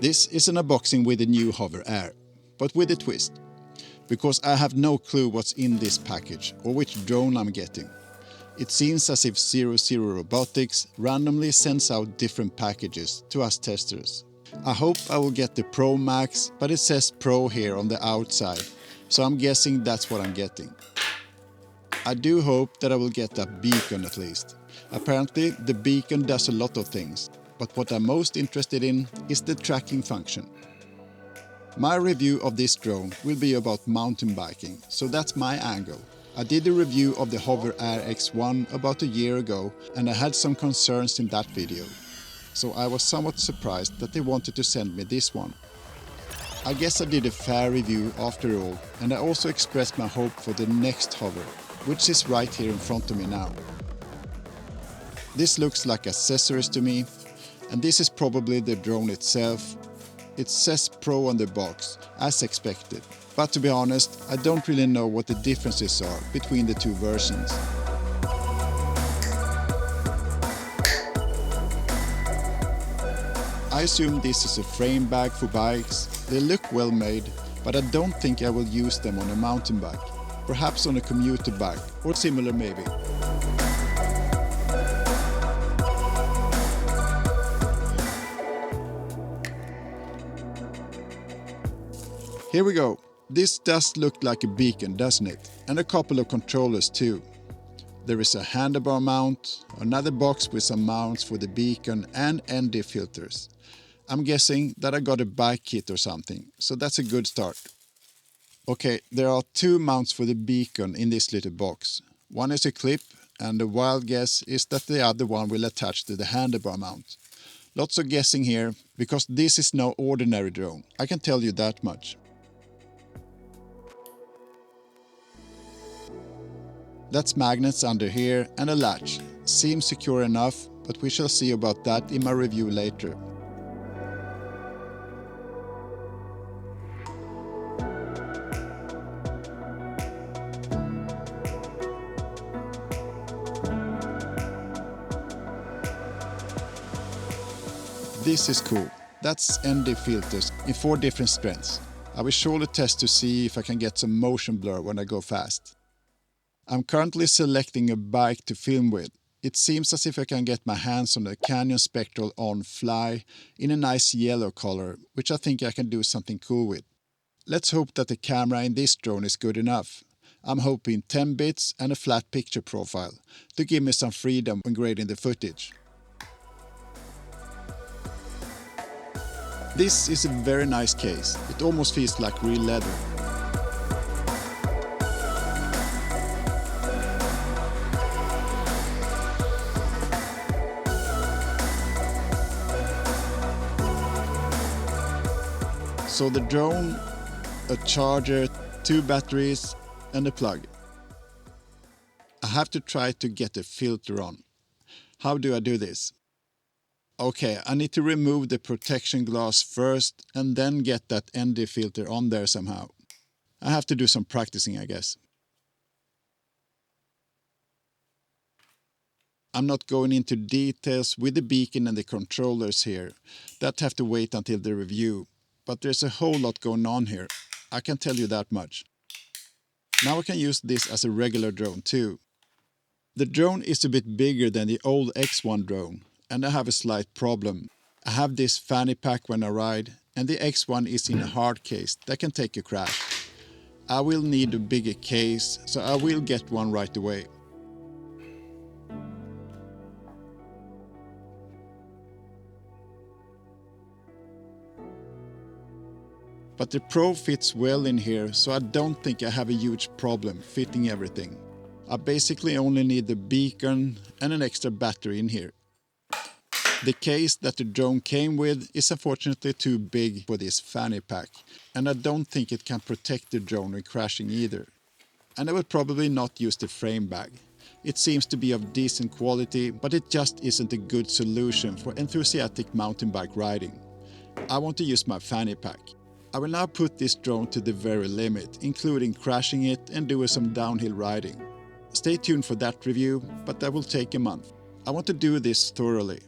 This is an unboxing with the new Hover Air, but with a twist, because I have no clue what's in this package or which drone I'm getting. It seems as if 00 Robotics randomly sends out different packages to us testers. I hope I will get the Pro Max, but it says Pro here on the outside, so I'm guessing that's what I'm getting. I do hope that I will get a beacon at least. Apparently the beacon does a lot of things, but what I'm most interested in is the tracking function. My review of this drone will be about mountain biking, so that's my angle. I did a review of the Hover Air X1 about a year ago and I had some concerns in that video, so I was somewhat surprised that they wanted to send me this one. I guess I did a fair review after all, and I also expressed my hope for the next Hover, which is right here in front of me now. This looks like accessories to me, and this is probably the drone itself. It says Pro on the box, as expected, but to be honest, I don't really know what the differences are between the two versions. I assume this is a frame bag for bikes. They look well made, but I don't think I will use them on a mountain bike. Perhaps on a commuter bike, or similar maybe. Here we go. This does look like a beacon, doesn't it? And a couple of controllers too. There is a handlebar mount, another box with some mounts for the beacon and ND filters. I'm guessing that I got a bike kit or something, so that's a good start. Okay, there are two mounts for the beacon in this little box. One is a clip, and the wild guess is that the other one will attach to the handlebar mount. Lots of guessing here, because this is no ordinary drone, I can tell you that much. That's magnets under here and a latch. Seems secure enough, but we shall see about that in my review later. This is cool. That's ND filters in 4 different strengths. I will surely test to see if I can get some motion blur when I go fast. I'm currently selecting a bike to film with. It seems as if I can get my hands on the Canyon Spectral On Fly in a nice yellow color, which I think I can do something cool with. Let's hope that the camera in this drone is good enough. I'm hoping 10 bits and a flat picture profile to give me some freedom when grading the footage. This is a very nice case. It almost feels like real leather. So the drone, a charger, 2 batteries and a plug. I have to try to get a filter on. How do I do this? Okay, I need to remove the protection glass first and then get that ND filter on there somehow. I have to do some practicing, I guess. I'm not going into details with the beacon and the controllers here. That have to wait until the review. But there's a whole lot going on here. I can tell you that much. Now I can use this as a regular drone too. The drone is a bit bigger than the old X1 drone, and I have a slight problem. I have this fanny pack when I ride, and the X1 is in a hard case that can take a crash. I will need a bigger case, so I will get one right away. But the Pro fits well in here, so I don't think I have a huge problem fitting everything. I basically only need the beacon and an extra battery in here. The case that the drone came with is unfortunately too big for this fanny pack, and I don't think it can protect the drone when crashing either. And I will probably not use the frame bag. It seems to be of decent quality, but it just isn't a good solution for enthusiastic mountain bike riding. I want to use my fanny pack. I will now put this drone to the very limit, including crashing it and doing some downhill riding. Stay tuned for that review, but that will take a month. I want to do this thoroughly.